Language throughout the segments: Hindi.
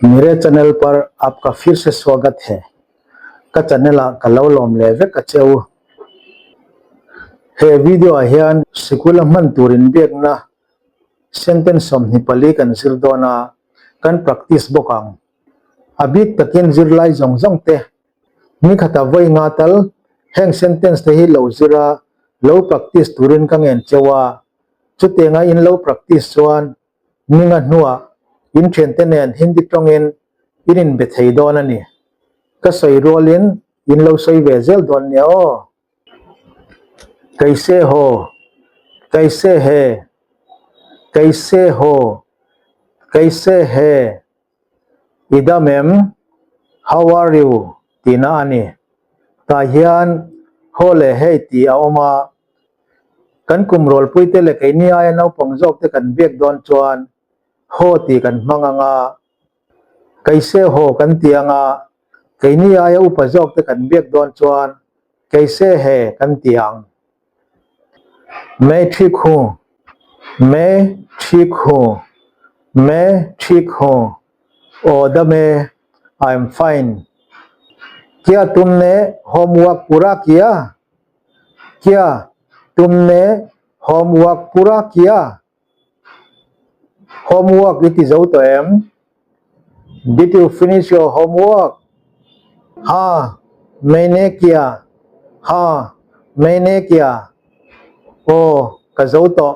मेरे चैनल पर आपका फिर से स्वागत है। का चैनल का लौलम लेवे कचेउ हे वीडियो हियन स्कूल मन Turin Begna sentence some निपली kan sirdona kan practice bokang abik takin zirlai jongjong te ni khata voi ngatal heng sentence te hi lo zira lo practice turin kangen chewa chutenga in lo practice chuan ninga hnuwa in thentenen hindi tongin inin bethei don ani ka soi rolin in lo soi vezel don ne o कैसे हो कैसे है कैसे हो कैसे है ida mem how are you tina ani ta hian hole he ti aoma kan kumrol puite le kai ni ai nau pongjok te kan bek don chuan ho ti kan manganga kaise ho kan tianga kai ni ai upajok te kan bek don chuan kaise he kan tiang मैं ठीक हूँ मैं ठीक हूँ मैं ठीक हूँ ओदा में आई एम फाइन क्या तुमने होमवर्क पूरा किया क्या तुमने होमवर्क पूरा किया homework it is out em did you finish your homework हाँ मैंने किया हाँ मैंने किया ओ कजौतो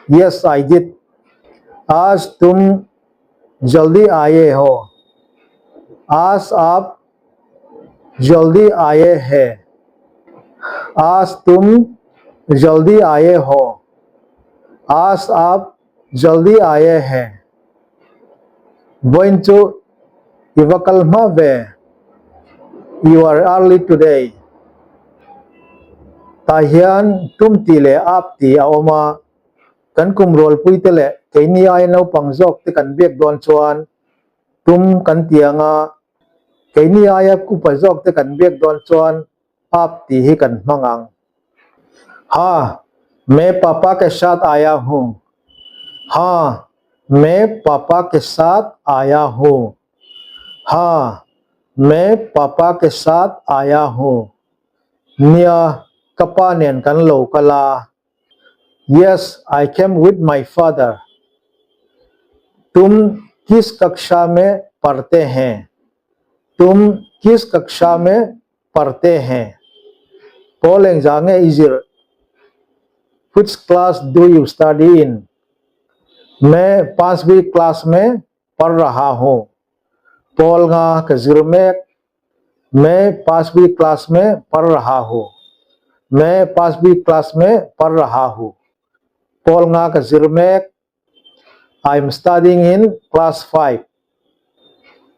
yes I did आज तुम जल्दी आए हो आज आप जल्दी आए हैं आज तुम जल्दी आए हो आज आप जल्दी आए हैं going to Ivakalma ve you are early today tahian tum tile ap ti aoma kan kumrol puitele keini ai no pangjok te kan bek don chuan tum kan tianga keini ai kupajok te kan bek don chuan ap ti hi kan mangang हाँ मैं पापा के साथ आया हूँ हाँ मैं पापा के साथ आया हूँ हाँ मैं पापा के साथ आया हूँ निया kapanen kan lo kala yes I came with my father तुम किस कक्षा में पढ़ते हैं तुम किस कक्षा में पढ़ते हैं पोलेंग जांगे इजिर which class do you study in मैं 5वीं क्लास में पढ़ रहा हूँ पोलगा कजिर में मैं 5वीं क्लास में पढ़ रहा हूँ मैं 5वीं क्लास में पढ़ रहा हूँ पोलगा कजिर में I am studying in class 5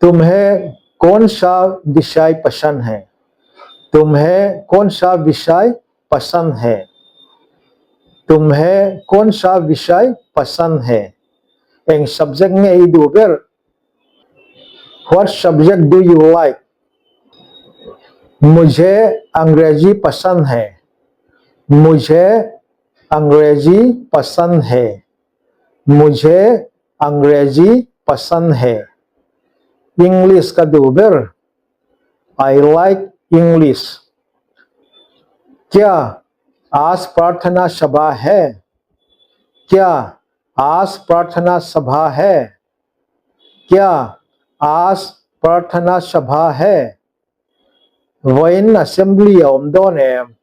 तुम्हें कौन सा विषय पसंद है तुम्हें कौन सा विषय पसंद है तुम्हें कौन सा विषय पसंद है एंग सब्जेक्ट में ई दोबर what subject do you like मुझे अंग्रेजी पसंद है मुझे अंग्रेजी पसंद है मुझे अंग्रेजी पसंद है इंग्लिश का दोबर आई लाइक इंग्लिश क्या आज प्रार्थना सभा है क्या आज प्रार्थना सभा है क्या आज प्रार्थना सभा है when assembly om done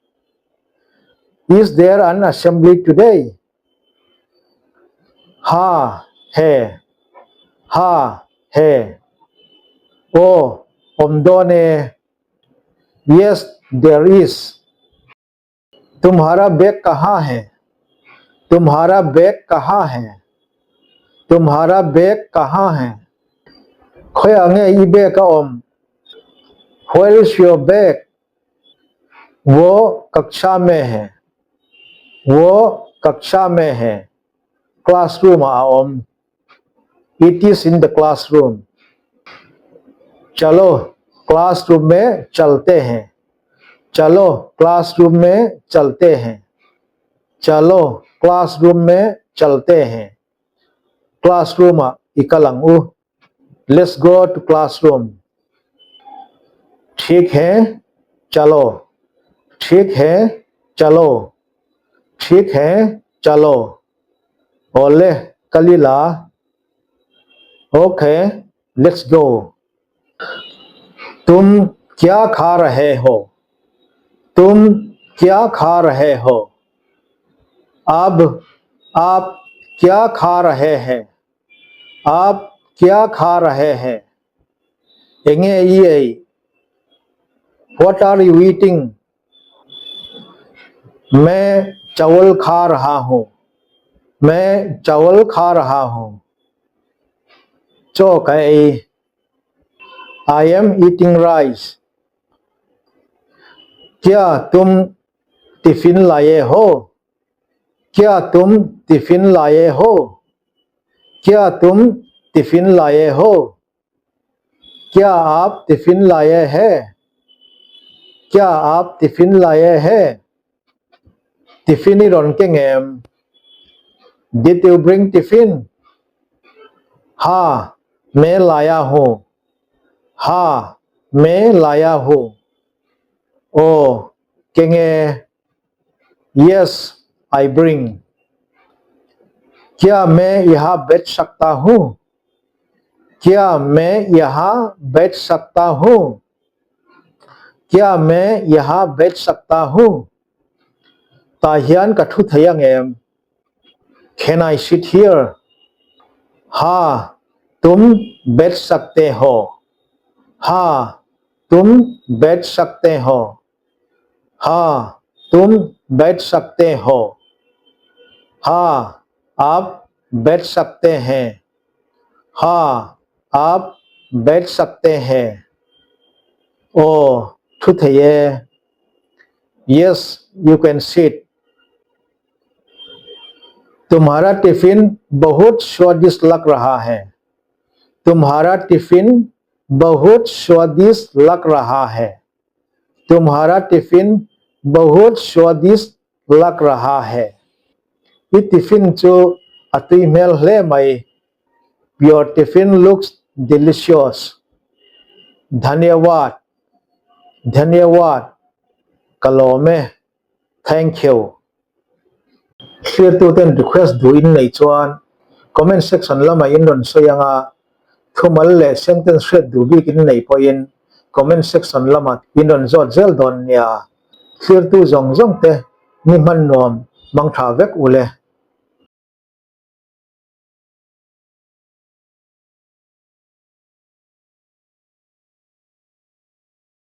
is there an assembly today हाँ है ओ om done yes there is तुम्हारा बैग कहाँ है तुम्हारा बैग कहाँ है तुम्हारा बैग कहाँ है खोयांगे ई बैग का ओम Where is your bag वो कक्षा में है वो कक्षा में है क्लासरूम ओम it is in the classroom चलो क्लासरूम में चलते हैं चलो क्लासरूम में चलते हैं चलो क्लासरूम में चलते हैं classroom ikalang let's go to classroom. ठीक है चलो, ठीक है चलो, ठीक है चलो. Ole kalila. Okay, let's go. तुम क्या खा रहे हो? तुम क्या खा रहे हो? अब आप क्या खा रहे हैं? आप क्या खा रहे हैं? Enge ye. What are you eating? मैं चावल खा रहा हूँ. मैं चावल खा रहा हूँ. Chokai. I am eating rice. क्या तुम टिफिन लाए हो? क्या तुम टिफिन लाए हो? क्या तुम टिफिन लाए हो? क्या आप टिफिन लाए हैं? क्या आप टिफिन लाए हैं? टिफिन ही रोन के ngem. Did you bring tiffin? हाँ, मैं लाया हूँ. हाँ, मैं लाया हूँ. Oh, kenge. Yes, I bring. क्या मैं यहाँ बैठ सकता हूँ? क्या मैं यहाँ बैठ सकता हूँ? क्या मैं यहाँ बैठ सकता हूँ? ताहियान कठु थयंग M. Can I sit here? हाँ, तुम बैठ सकते हो. हाँ, तुम बैठ सकते हो. हाँ, तुम बैठ सकते हो. हाँ, आप बैठ सकते हैं. हाँ, आप बैठ सकते हैं. ओ ठुथये. Yes, you can sit. तुम्हारा टिफिन बहुत स्वादिष्ट लग रहा है. तुम्हारा टिफिन बहुत स्वादिष्ट लग रहा है. तुम्हारा टिफिन बहुत स्वादिष्ट लग रहा है. ये टिफिन जो अति मेल ले मई. Your tiffin looks delicious. धन्यवाद. धन्यवाद. कलोमे. Thank you. Share to ten request do in nei chuan comment section lama in ron soyanga thumal le sentence thread du bi kin nei poin comment section lama in ron zot zel don nia. Share to zong zong te ni man nom mang tha vek ule